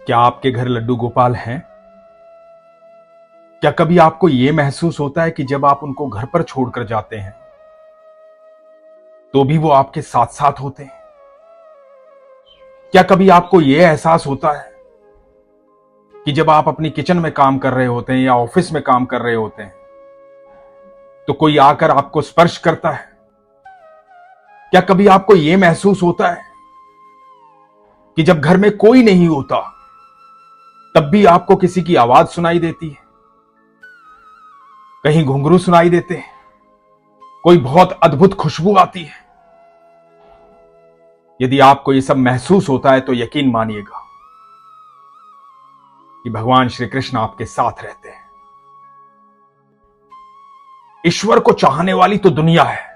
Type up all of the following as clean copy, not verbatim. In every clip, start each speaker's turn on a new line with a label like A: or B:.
A: क्या आपके घर लड्डू गोपाल हैं? क्या कभी आपको यह महसूस होता है कि जब आप उनको घर पर छोड़कर जाते हैं तो भी वो आपके साथ साथ होते हैं? क्या कभी आपको यह एहसास होता है कि जब आप अपनी किचन में काम कर रहे होते हैं या ऑफिस में काम कर रहे होते हैं तो कोई आकर आपको स्पर्श करता है? क्या कभी आपको यह महसूस होता है कि जब घर में कोई नहीं होता तब भी आपको किसी की आवाज सुनाई देती है, कहीं घुंघरू सुनाई देते हैं, कोई बहुत अद्भुत खुशबू आती है? यदि आपको यह सब महसूस होता है तो यकीन मानिएगा कि भगवान श्री कृष्ण आपके साथ रहते हैं। ईश्वर को चाहने वाली तो दुनिया है,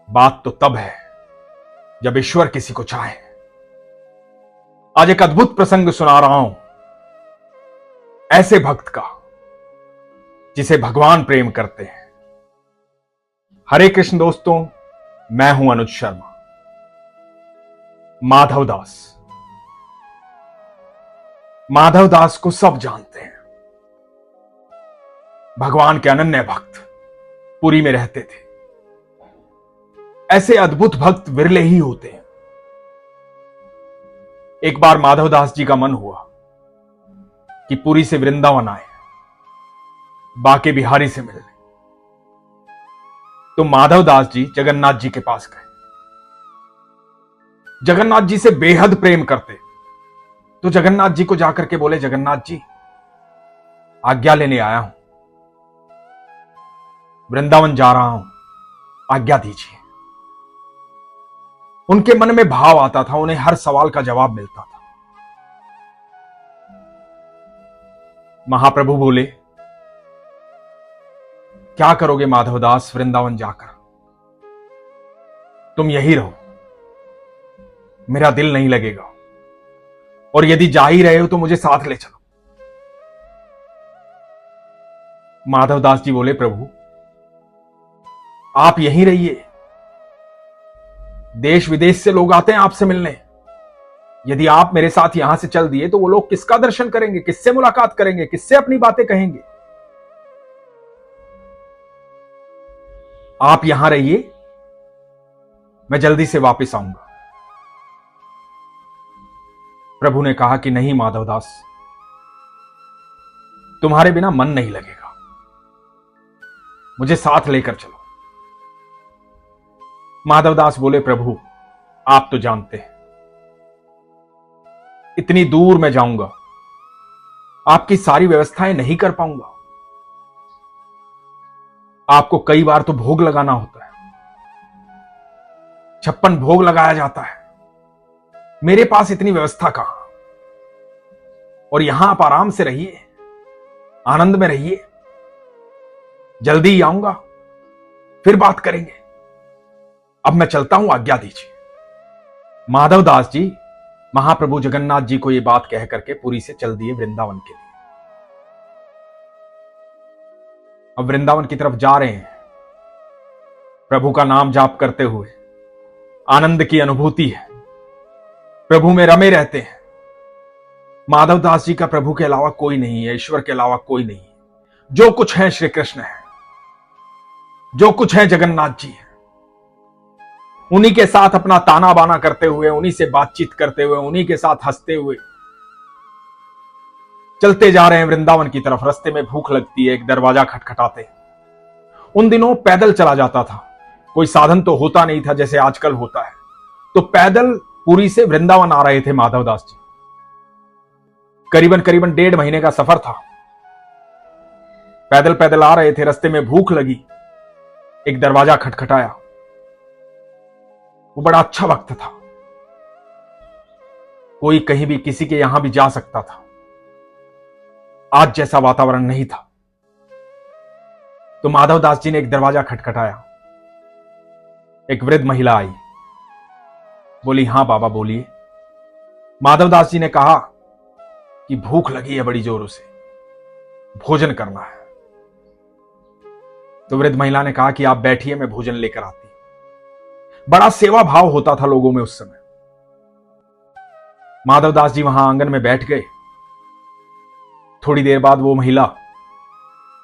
A: बात तो तब है जब ईश्वर किसी को चाहे। आज एक अद्भुत प्रसंग सुना रहा हूं ऐसे भक्त का जिसे भगवान प्रेम करते हैं। हरे कृष्ण दोस्तों, मैं हूं अनुज शर्मा। माधवदास, माधवदास को सब जानते हैं। भगवान के अनन्य भक्त, पुरी में रहते थे। ऐसे अद्भुत भक्त विरले ही होते हैं। एक बार माधवदास जी का मन हुआ कि पुरी से वृंदावन आए, बाके बिहारी से मिलने। तो माधवदास जी जगन्नाथ जी के पास गए। जगन्नाथ जी से बेहद प्रेम करते, तो जगन्नाथ जी को जाकर के बोले, जगन्नाथ जी आज्ञा लेने आया हूं, वृंदावन जा रहा हूं, आज्ञा दीजिए। उनके मन में भाव आता था, उन्हें हर सवाल का जवाब मिलता था। महाप्रभु बोले, क्या करोगे माधवदास वृंदावन जाकर? तुम यही रहो, मेरा दिल नहीं लगेगा, और यदि जा ही रहे हो तो मुझे साथ ले चलो। माधवदास जी बोले, प्रभु आप यहीं रहिए, देश विदेश से लोग आते हैं आपसे मिलने। यदि आप मेरे साथ यहां से चल दिए तो वो लोग किसका दर्शन करेंगे, किससे मुलाकात करेंगे, किससे अपनी बातें कहेंगे? आप यहां रहिए, मैं जल्दी से वापस आऊंगा। प्रभु ने कहा कि नहीं माधवदास, तुम्हारे बिना मन नहीं लगेगा, मुझे साथ लेकर चलो। माधवदास बोले, प्रभु आप तो जानते हैं इतनी दूर मैं जाऊंगा, आपकी सारी व्यवस्थाएं नहीं कर पाऊंगा। आपको कई बार तो भोग लगाना होता है, 56 भोग लगाया जाता है, मेरे पास इतनी व्यवस्था कहां? और यहां आप आराम से रहिए, आनंद में रहिए, जल्दी ही आऊंगा, फिर बात करेंगे। अब मैं चलता हूं, आज्ञा दीजिए। माधवदास जी महाप्रभु जगन्नाथ जी को यह बात कह करके पुरी से चल दिए वृंदावन के लिए। अब वृंदावन की तरफ जा रहे हैं, प्रभु का नाम जाप करते हुए, आनंद की अनुभूति है, प्रभु में रमे रहते हैं। माधवदास जी का प्रभु के अलावा कोई नहीं है, ईश्वर के अलावा कोई नहीं है। जो कुछ है श्री कृष्ण है, जो कुछ है जगन्नाथ जी है। उन्हीं के साथ अपना ताना बाना करते हुए, उन्हीं से बातचीत करते हुए, उन्हीं के साथ हंसते हुए चलते जा रहे हैं वृंदावन की तरफ। रास्ते में भूख लगती है, एक दरवाजा खटखटाते। उन दिनों पैदल चला जाता था, कोई साधन तो होता नहीं था जैसे आजकल होता है। तो पैदल पुरी से वृंदावन आ रहे थे माधवदास जी। करीबन 1.5 महीने का सफर था। पैदल पैदल आ रहे थे, रास्ते में भूख लगी, एक दरवाजा खटखटाया। वो बड़ा अच्छा वक्त था, कोई कहीं भी किसी के यहां भी जा सकता था। आज जैसा वातावरण नहीं था। तो माधवदास जी ने एक दरवाजा खटखटाया। एक वृद्ध महिला आई, बोली, हां बाबा बोलिए। माधवदास जी ने कहा कि भूख लगी है बड़ी जोरों से, भोजन करना है। तो वृद्ध महिला ने कहा कि आप बैठिए, मैं भोजन लेकर आती। बड़ा सेवा भाव होता था लोगों में उस समय। माधवदास जी वहां आंगन में बैठ गए। थोड़ी देर बाद वो महिला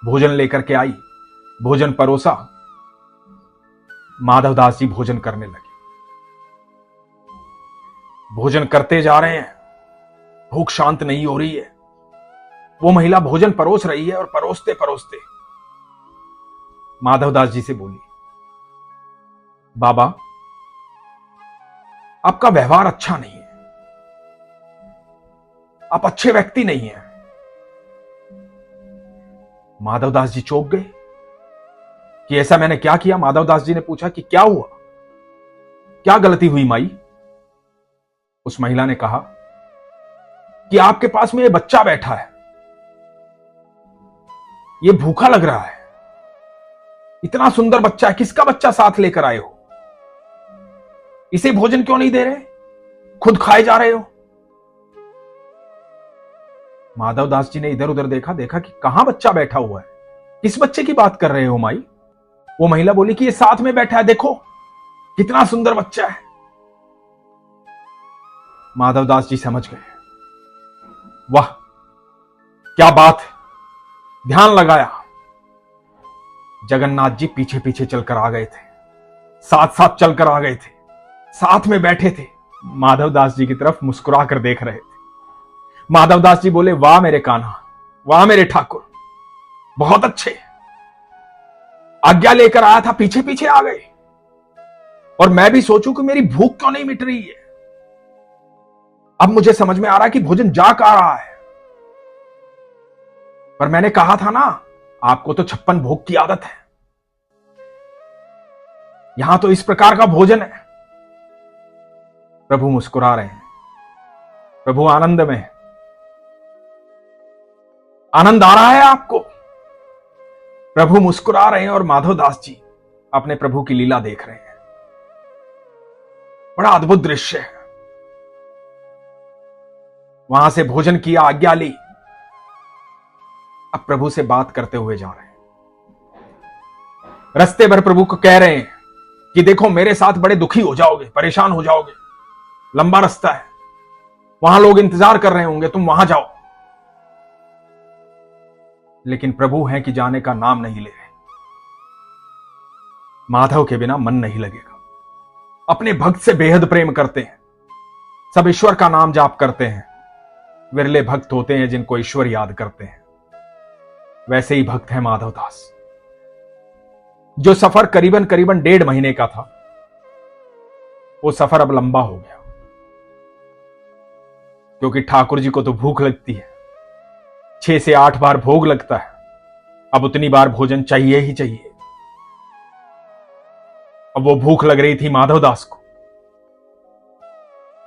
A: भोजन लेकर के आई, भोजन परोसा। माधवदास जी भोजन करने लगे। भोजन करते जा रहे हैं, भूख शांत नहीं हो रही है। वो महिला भोजन परोस रही है और परोसते परोसते माधवदास जी से बोली, बाबा आपका व्यवहार अच्छा नहीं है, आप अच्छे व्यक्ति नहीं हैं। माधवदास जी चौंक गए कि ऐसा मैंने क्या किया। माधवदास जी ने पूछा कि क्या हुआ, क्या गलती हुई माई। उस महिला ने कहा कि आपके पास में ये बच्चा बैठा है, ये भूखा लग रहा है, इतना सुंदर बच्चा है, किसका बच्चा साथ लेकर आए हो, इसे भोजन क्यों नहीं दे रहे, खुद खाए जा रहे हो। माधवदास जी ने इधर उधर देखा, देखा कि कहां बच्चा बैठा हुआ है, किस बच्चे की बात कर रहे हो माई। वो महिला बोली कि ये साथ में बैठा है, देखो कितना सुंदर बच्चा है। माधवदास जी समझ गए, वाह क्या बात है। ध्यान लगाया, जगन्नाथ जी पीछे पीछे चलकर आ गए थे, साथ साथ चलकर आ गए थे, साथ में बैठे थे, माधवदास जी की तरफ मुस्कुरा कर देख रहे थे। माधवदास जी बोले, वाह मेरे कान्हा, वाह मेरे ठाकुर, बहुत अच्छे, आज्ञा लेकर आया था, पीछे पीछे आ गए। और मैं भी सोचूं कि मेरी भूख क्यों नहीं मिट रही है। अब मुझे समझ में आ रहा है कि भोजन जा आ रहा है, पर मैंने कहा था ना, आपको तो 56 भोग की आदत है, यहां तो इस प्रकार का भोजन है। प्रभु मुस्कुरा रहे हैं, प्रभु आनंद में है। आनंद आ रहा है आपको। प्रभु मुस्कुरा रहे हैं और माधवदास जी अपने प्रभु की लीला देख रहे हैं। बड़ा अद्भुत दृश्य है। वहां से भोजन किया, आज्ञा ली, अब प्रभु से बात करते हुए जा रहे हैं। रास्ते भर प्रभु को कह रहे हैं कि देखो मेरे साथ बड़े दुखी हो जाओगे, परेशान हो जाओगे, लंबा रास्ता है, वहां लोग इंतजार कर रहे होंगे, तुम वहां जाओ। लेकिन प्रभु हैं कि जाने का नाम नहीं ले रहे। माधव के बिना मन नहीं लगेगा। अपने भक्त से बेहद प्रेम करते हैं, सब ईश्वर का नाम जाप करते हैं। विरले भक्त होते हैं जिनको ईश्वर याद करते हैं। वैसे ही भक्त है माधवदास। जो सफर करीबन करीबन 1.5 महीने का था, वो सफर अब लंबा हो गया, क्योंकि ठाकुर जी को तो भूख लगती है। 6 से 8 बार भोग लगता है, अब उतनी बार भोजन चाहिए ही चाहिए। अब वो भूख लग रही थी माधवदास को।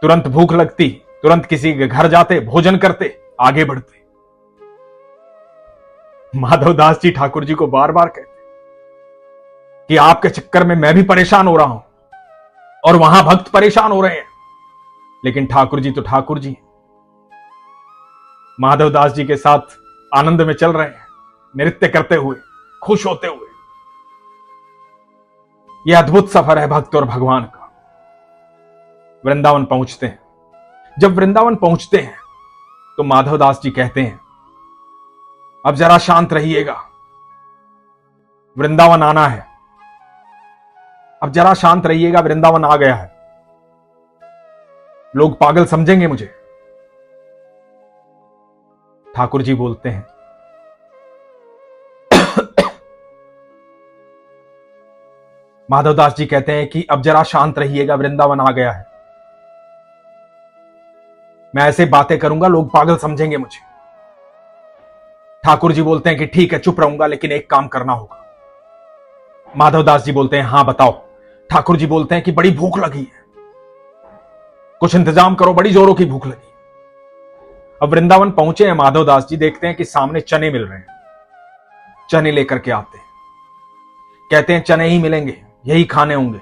A: तुरंत भूख लगती, तुरंत किसी के घर जाते, भोजन करते, आगे बढ़ते। माधवदास जी ठाकुर जी को बार बार कहते कि आपके चक्कर में मैं भी परेशान हो रहा हूं और वहां भक्त परेशान हो रहे हैं, लेकिन ठाकुर जी तो ठाकुर जी हैं। माधवदास जी के साथ आनंद में चल रहे हैं, नृत्य करते हुए, खुश होते हुए। यह अद्भुत सफर है भक्त और भगवान का। वृंदावन पहुंचते हैं। जब वृंदावन पहुंचते हैं तो माधवदास जी कहते हैं, अब जरा शांत रहिएगा, वृंदावन आना है, अब जरा शांत रहिएगा, वृंदावन आ गया है, लोग पागल समझेंगे मुझे। ठाकुर जी बोलते हैं, माधवदास जी कहते हैं कि अब जरा शांत रहिएगा, वृंदावन आ गया है, मैं ऐसे बातें करूंगा लोग पागल समझेंगे मुझे। ठाकुर जी बोलते हैं कि ठीक है, चुप रहूंगा, लेकिन एक काम करना होगा। माधवदास जी बोलते हैं, हां बताओ। ठाकुर जी बोलते हैं कि बड़ी भूख लगी है, कुछ इंतजाम करो, बड़ी जोरों की भूख लगी। अब वृंदावन पहुंचे हैं माधवदास जी, देखते हैं कि सामने चने मिल रहे हैं। चने लेकर के आते हैं, कहते हैं चने ही मिलेंगे, यही खाने होंगे।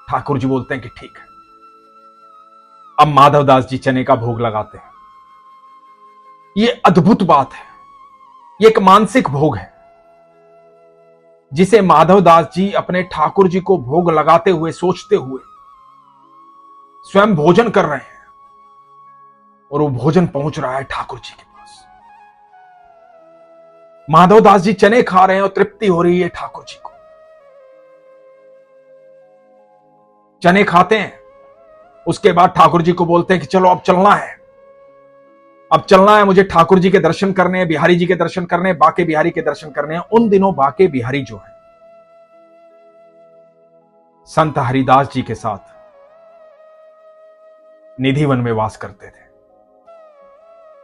A: ठाकुर जी बोलते हैं कि ठीक है। अब माधवदास जी चने का भोग लगाते हैं। यह अद्भुत बात है, यह एक मानसिक भोग है जिसे माधवदास जी अपने ठाकुर जी को भोग लगाते हुए, सोचते हुए स्वयं भोजन कर रहे हैं। और वो भोजन पहुंच रहा है ठाकुर जी के पास। माधवदास जी चने खा रहे हैं और तृप्ति हो रही है ठाकुर जी को। चने खाते हैं, उसके बाद ठाकुर जी को बोलते हैं कि चलो अब चलना है, अब चलना है, मुझे ठाकुर जी के दर्शन करने हैं, बिहारी जी के दर्शन करने हैं, बाके बिहारी के दर्शन करने हैं। उन दिनों बाके बिहारी जो है संत हरिदास जी के साथ निधिवन में वास करते थे।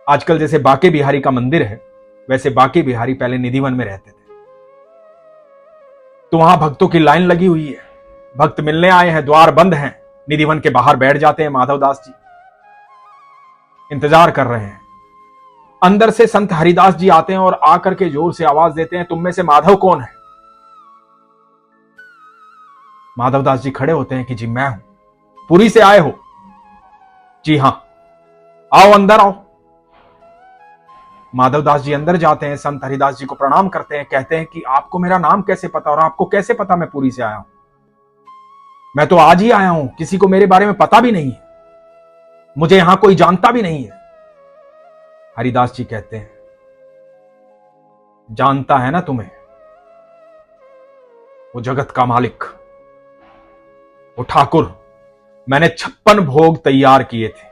A: आजकल जैसे बाके बिहारी का मंदिर है, वैसे बाके बिहारी पहले निधिवन में रहते थे। तो वहां भक्तों की लाइन लगी हुई है, भक्त मिलने आए हैं, द्वार बंद हैं, निधिवन के बाहर बैठ जाते हैं माधवदास जी, इंतजार कर रहे हैं। अंदर से संत हरिदास जी आते हैं और आकर के जोर से आवाज देते हैं, तुम में से माधव कौन है? माधवदास जी खड़े होते हैं कि जी मैं हूं। पुरी से आए हो? जी हां। आओ अंदर आओ। माधवदास जी अंदर जाते हैं, संत हरिदास जी को प्रणाम करते हैं, कहते हैं कि आपको मेरा नाम कैसे पता और आपको कैसे पता मैं पुरी से आया हूं? मैं तो आज ही आया हूं, किसी को मेरे बारे में पता भी नहीं है, मुझे यहां कोई जानता भी नहीं है। हरिदास जी कहते हैं, जानता है ना तुम्हें, वो जगत का मालिक, वो ठाकुर, मैंने 56 भोग तैयार किए थे,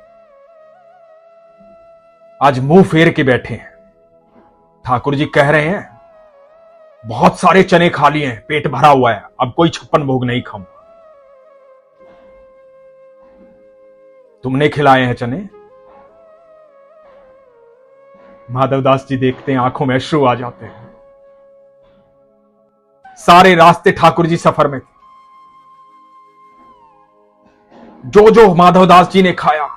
A: आज मुंह फेर के बैठे हैं। ठाकुर जी कह रहे हैं बहुत सारे चने खा लिए हैं, पेट भरा हुआ है, अब कोई 56 भोग नहीं खाऊं। तुमने खिलाए हैं चने? माधवदास जी देखते हैं, आंखों में अश्रु आ जाते हैं। सारे रास्ते ठाकुर जी सफर में थे, जो जो माधवदास जी ने खाया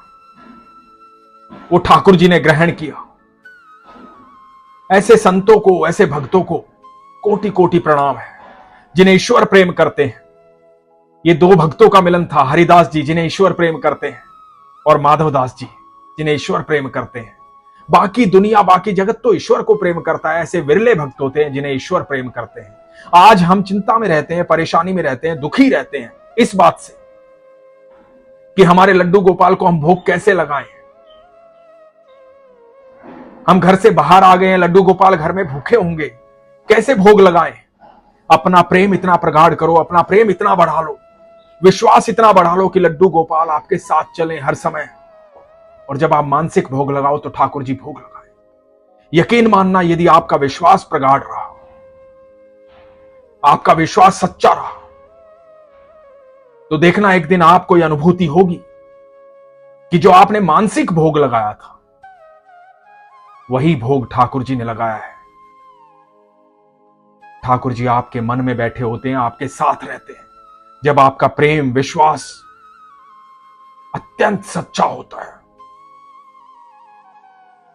A: वो ठाकुर जी ने ग्रहण किया। ऐसे संतों को, ऐसे भक्तों को कोटि कोटि प्रणाम है, जिन्हें ईश्वर प्रेम करते हैं। ये दो भक्तों का मिलन था, हरिदास जी जिन्हें ईश्वर प्रेम करते हैं और माधवदास जी जिन्हें ईश्वर प्रेम करते हैं। बाकी दुनिया, बाकी जगत तो ईश्वर को प्रेम करता है, ऐसे विरले भक्त होते हैं जिन्हें ईश्वर प्रेम करते हैं। आज हम चिंता में रहते हैं, परेशानी में रहते हैं, दुखी रहते हैं इस बात से कि हमारे लड्डू गोपाल को हम भोग कैसे लगाएं। हम घर से बाहर आ गए हैं, लड्डू गोपाल घर में भूखे होंगे, कैसे भोग लगाएं। अपना प्रेम इतना प्रगाढ़ करो, अपना प्रेम इतना बढ़ा लो, विश्वास इतना बढ़ा लो कि लड्डू गोपाल आपके साथ चलें हर समय। और जब आप मानसिक भोग लगाओ तो ठाकुर जी भोग लगाए। यकीन मानना, यदि आपका विश्वास प्रगाढ़ रहा, आपका विश्वास सच्चा रहा, तो देखना एक दिन आपको यह अनुभूति होगी कि जो आपने मानसिक भोग लगाया था वही भोग ठाकुर जी ने लगाया है। ठाकुर जी आपके मन में बैठे होते हैं, आपके साथ रहते हैं, जब आपका प्रेम, विश्वास अत्यंत सच्चा होता है।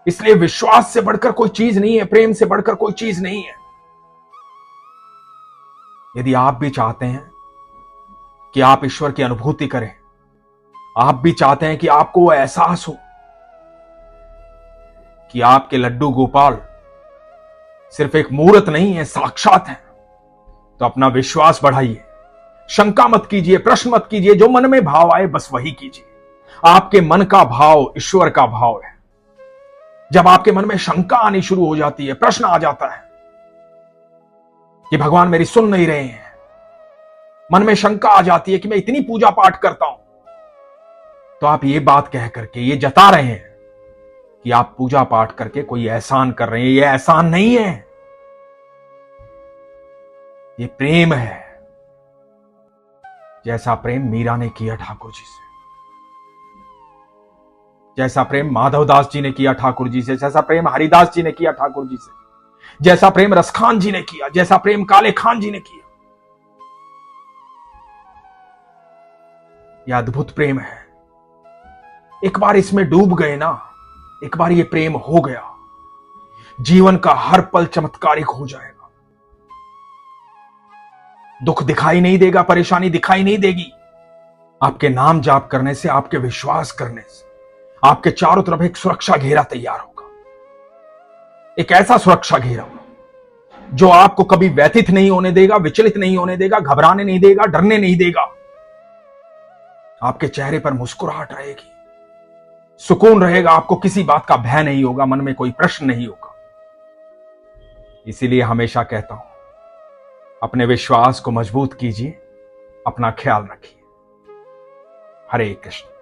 A: इसलिए विश्वास से बढ़कर कोई चीज नहीं है, प्रेम से बढ़कर कोई चीज नहीं है। यदि आप भी चाहते हैं कि आप ईश्वर की अनुभूति करें, आप भी चाहते हैं कि आपको वो एहसास हो कि आपके लड्डू गोपाल सिर्फ एक मूर्त नहीं है, साक्षात है, तो अपना विश्वास बढ़ाइए, शंका मत कीजिए, प्रश्न मत कीजिए, जो मन में भाव आए बस वही कीजिए। आपके मन का भाव ईश्वर का भाव है। जब आपके मन में शंका आनी शुरू हो जाती है, प्रश्न आ जाता है कि भगवान मेरी सुन नहीं रहे हैं, मन में शंका आ जाती है कि मैं इतनी पूजा पाठ करता हूं, तो आप ये बात कह करके ये जता रहे हैं कि आप पूजा पाठ करके कोई एहसान कर रहे हैं। ये एहसान नहीं है, ये प्रेम है। जैसा प्रेम मीरा ने किया ठाकुर जी से, जैसा प्रेम माधवदास जी ने किया ठाकुर जी से, जैसा प्रेम हरिदास जी ने किया ठाकुर जी से, जैसा प्रेम रसखान जी ने किया, जैसा प्रेम काले खान जी ने किया, यह अद्भुत प्रेम है। एक बार इसमें डूब गए ना, एक बार ये प्रेम हो गया, जीवन का हर पल चमत्कारिक हो जाएगा। दुख दिखाई नहीं देगा, परेशानी दिखाई नहीं देगी। आपके नाम जाप करने से, आपके विश्वास करने से आपके चारों तरफ एक सुरक्षा घेरा तैयार होगा। एक ऐसा सुरक्षा घेरा जो आपको कभी व्यथित नहीं होने देगा, विचलित नहीं होने देगा, घबराने नहीं देगा, डरने नहीं देगा। आपके चेहरे पर मुस्कुराहट रहेगी, सुकून रहेगा, आपको किसी बात का भय नहीं होगा, मन में कोई प्रश्न नहीं होगा। इसीलिए हमेशा कहता हूं, अपने विश्वास को मजबूत कीजिए, अपना ख्याल रखिए। हरे कृष्ण।